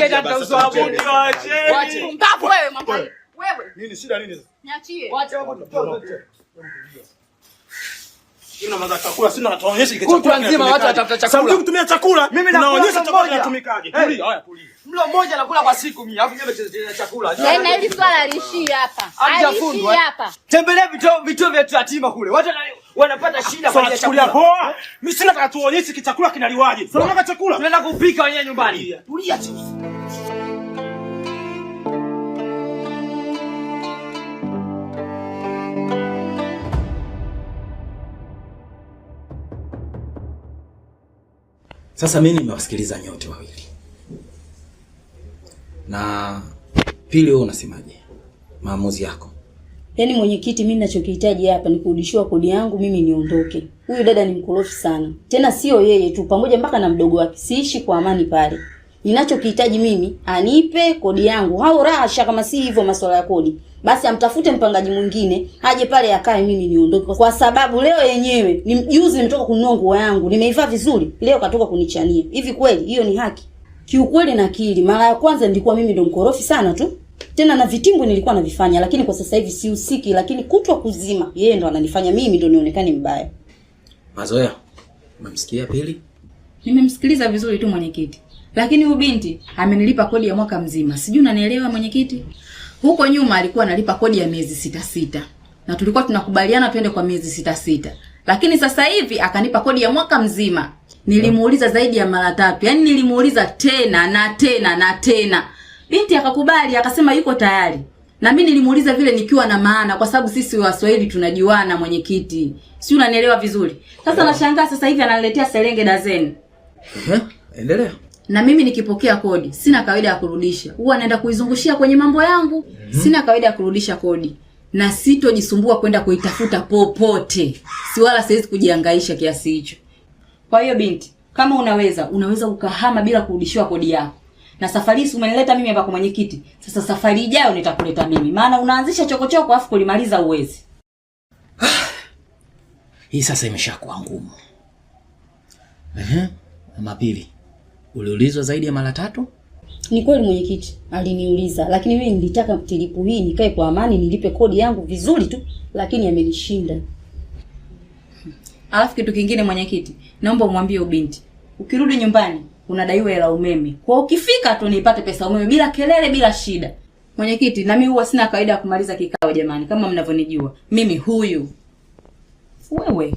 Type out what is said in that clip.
tena tutausabuti waache. Waache. Mbavu wewe mambo. Wewe. Nini shida nini sasa? Niachie. Waache hapo tutoke. Sina maza chakula, sina wataonyesha kile chakula. Watu nzima watu watafuta chakula. Sasa kutumia chakula. Naonyesha chakula kinatumikaje. Tulia, haya tulia. Mlo mmoja nakula kwa siku mimi. Alafu nyeme chakula. Na hili swala aliishia hapa. Aliishia hapa. Tembelea vituo vya yatima kule. Watu wanapata shida kwa chakula. Poa. Mimi sina nataka tuonyeshe chakula kinaliwaje. Sasa unataka chakula? Tunaenda kupika wenyewe nyumbani. Tulia tu. Sasa mimi nimewasikiliza nyote wawili. Na pili wewe unasemaje? Maamuzi yako. Yaani mwenyekiti, mimi ninachokihitaji hapa ni kurudishiwa kodi yangu, mimi niondoke. Huyu dada ni mkorofi sana. Tena sio yeye tu, pamoja mpaka na mdogo wake. Siishi kwa amani pale. Ninachokihitaji mimi anipe kodi yangu. Hao rasha kama si hivyo masuala ya kodi. Basi amtafute mpangaji mwingine, aje pale akae mimi niondoke. Kwa sababu leo yenyewe, juzi nimetoka kununua nguo yangu, nimeivaa vizuri, leo katoka kunichania. Hivi kweli hiyo ni haki? Kiukweli nakiri, mara ya kwanza nilikuwa mimi ndo mkorofi sana tu. Tena na vitimbu nilikuwa navifanya, lakini kwa sasa hivi sihusiki, lakini kutwa kuzima yeye ndo ananifanya mimi ndo nionekane mbaya. Mazoea, umemsikia pili? Nimemsikiliza vizuri tu mwenyekiti. Lakini huyu binti amenilipa kodi ya mwaka mzima. Sijui unanielewa mwenyekiti? Huko nyuma alikuwa analipa kodi ya miezi 6. Na tulikuwa tunakubaliana twende kwa miezi 6. Lakini sasa hivi akanipa kodi ya mwaka mzima. Nilimuuliza zaidi ya mara 3. Yaani nilimuuliza tena na tena na tena. Binti akakubali, akasema yuko tayari. Na mimi nilimuuliza vile nikiwa na maana kwa sababu sisi Waswahili tunajuana mwenyekiti. Sijui unanielewa vizuri. Sasa nashangaa sasa hivi ananiletea selenge dazeni. Endelea. Na mimi nikipokea kodi, sina kawaida ya kurudisha. Huwa naenda kuizungushia kwenye mambo yangu. Sina kawaida ya kurudisha kodi. Na sitojisumbua kwenda kuitafuta popote. Si wala siwezi kujihangaisha kiasi hicho. Kwa hiyo binti, kama unaweza ukahama bila kurudishiwa kodi yako. Na safari hii umenileta mimi hapa kwa mwenyekiti. Sasa safari ijayo nitakuleta mimi. Maana unaanzisha chokochoko afu kulimaliza uwezi. Hii sasa imeshakuwa ngumu. Na pili. Uliulizwa zaidi ya mara 3? Ni kweli mwenyekiti, aliniuliza, lakini mimi nilitaka tilipu hii nikae kwa amani nilipe kodi yangu vizuri tu, lakini amenishinda. Alafu kitu kingine mwenyekiti, naomba umwambie ubinti, ukirudi nyumbani unadaiwa hela umeme. Kwa ukifika tu nipate pesa umeme bila kelele bila shida. Mwenyekiti, na mimi huwa sina kawaida ya kumaliza kikao jamani, kama mnavyonijua. Mimi huyu. Wewe